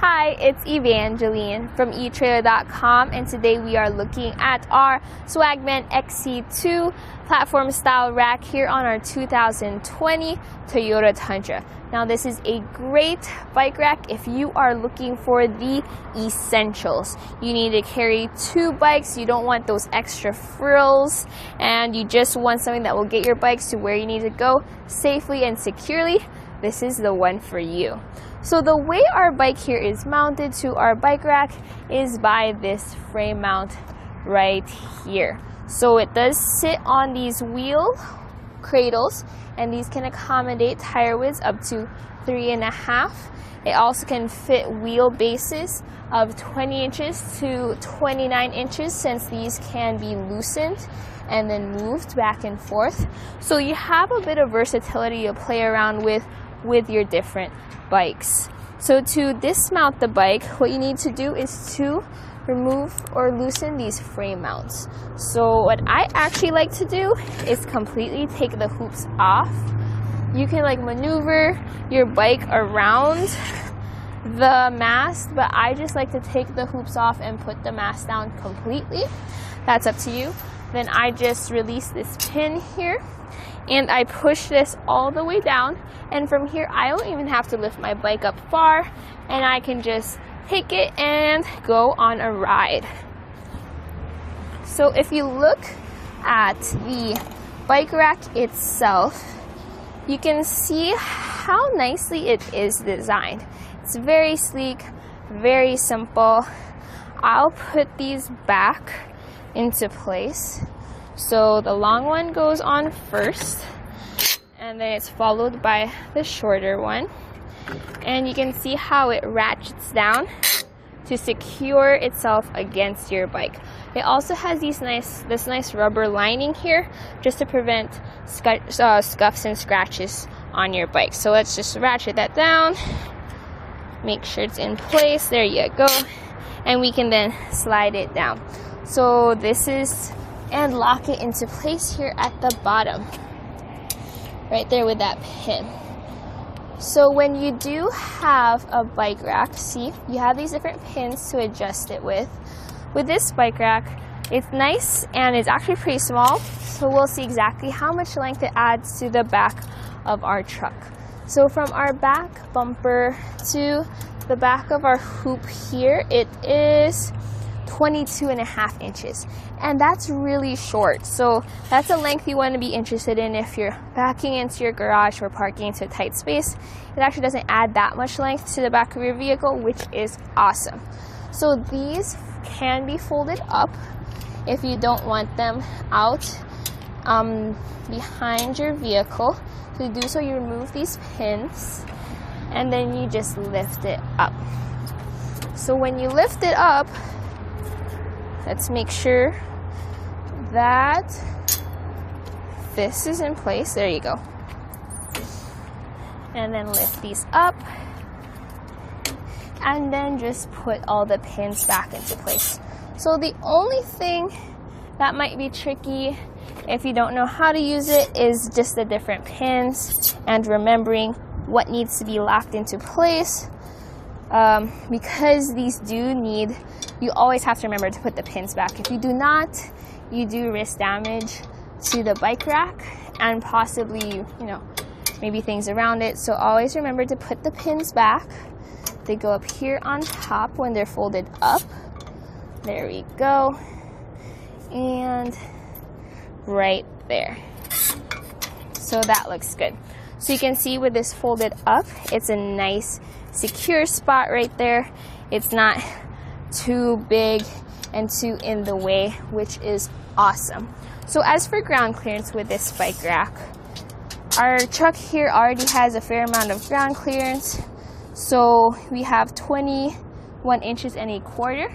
Hi, it's EVN Angeline from etrailer.com, and today we are looking at our Swagman XC2 platform style rack here on our 2020 Toyota Tundra. Now this is a great bike rack if you are looking for the essentials. You need to carry two bikes, you don't want those extra frills, and you just want something that will get your bikes to where you need to go safely and securely. This is the one for you. So the way our bike here is mounted to our bike rack is by this frame mount right here. So it does sit on these wheel cradles, and these can accommodate tire widths up to 3.5. It also can fit wheel bases of 20 inches to 29 inches since these can be loosened and then moved back and forth. So you have a bit of versatility to play around with your different bikes. So to dismount the bike, what you need to do is to remove or loosen these frame mounts. So what I actually like to do is completely take the hoops off. You can maneuver your bike around the mast, but I just like to take the hoops off and put the mast down completely. That's up to you. Then I just release this pin here and I push this all the way down, and from here I don't even have to lift my bike up far, and I can just take it and go on a ride. So if you look at the bike rack itself, you can see how nicely it is designed. It's very sleek, very simple. I'll put these back into place. So the long one goes on first, and then it's followed by the shorter one. And you can see how it ratchets down to secure itself against your bike. It also has this nice rubber lining here just to prevent scuffs and scratches on your bike. So let's just ratchet that down, make sure it's in place. There you go. And we can then slide it down. So this is, and lock it into place here at the bottom, right there with that pin. So when you do have a bike rack, see, you have these different pins to adjust it with. With this bike rack, it's nice and it's actually pretty small, so we'll see exactly how much length it adds to the back of our truck. So from our back bumper to the back of our hoop here, it is 22.5 inches, and that's really short. So that's a length you want to be interested in if you're backing into your garage or parking into a tight space. It actually doesn't add that much length to the back of your vehicle, which is awesome. So these can be folded up if you don't want them out behind your vehicle. To do so, you remove these pins and then you just lift it up. So when you lift it up, let's make sure that this is in place. There you go. And then lift these up. And then just put all the pins back into place. So the only thing that might be tricky if you don't know how to use it is just the different pins and remembering what needs to be locked into place. Because these do need, you always have to remember to put the pins back. If you do not, you do risk damage to the bike rack and possibly, maybe things around it. So always remember to put the pins back. They go up here on top when they're folded up. There we go. And right there. So that looks good. So you can see with this folded up, it's a nice secure spot right there. It's not too big and too in the way, which is awesome. So as for ground clearance with this bike rack, our truck here already has a fair amount of ground clearance. So we have 21 inches and a quarter.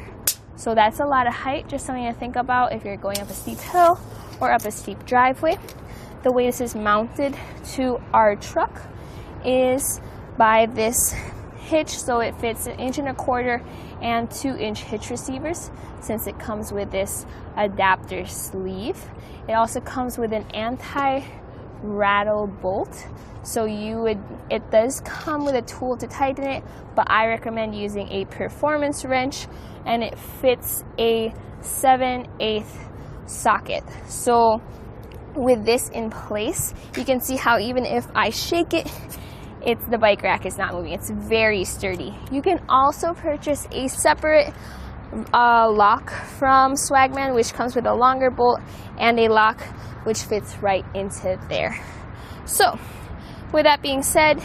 So that's a lot of height, just something to think about if you're going up a steep hill or up a steep driveway. The way this is mounted to our truck is by this hitch, so it fits 1.25 inches and 2-inch hitch receivers since it comes with this adapter sleeve. It also comes with an anti-rattle Anti-Rattle bolt. So it does come with a tool to tighten it, but I recommend using a performance wrench, and it fits a 7/8 socket. So with this in place, you can see how even if I shake it, the bike rack is not moving. It's very sturdy. You can also purchase a separate lock from Swagman, which comes with a longer bolt and a lock which fits right into there. So with that being said,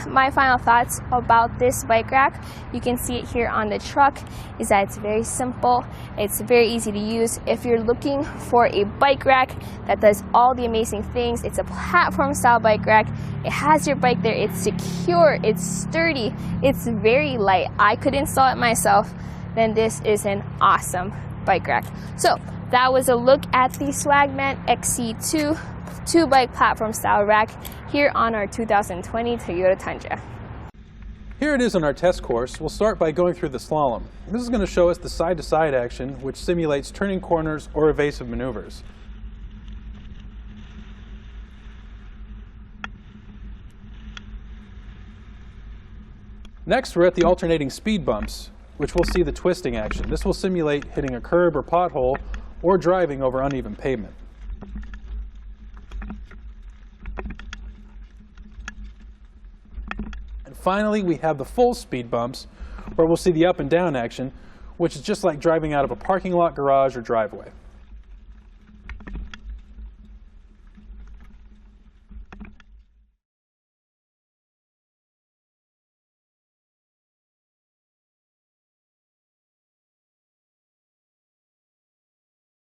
my final thoughts about this bike rack, you can see it here on the truck, is that it's very simple, it's very easy to use. If you're looking for a bike rack that does all the amazing things, it's a platform style bike rack, it has your bike there, it's secure, it's sturdy, it's very light, I could install it myself, then this is an awesome bike rack. So that was a look at the Swagman XC2 2-bike platform style rack here on our 2020 Toyota Tundra. Here it is on our test course. We'll start by going through the slalom. This is going to show us the side-to-side action, which simulates turning corners or evasive maneuvers. Next, we're at the alternating speed bumps, which we'll see the twisting action. This will simulate hitting a curb or pothole or driving over uneven pavement. And finally, we have the full speed bumps, where we'll see the up and down action, which is just like driving out of a parking lot, garage, or driveway.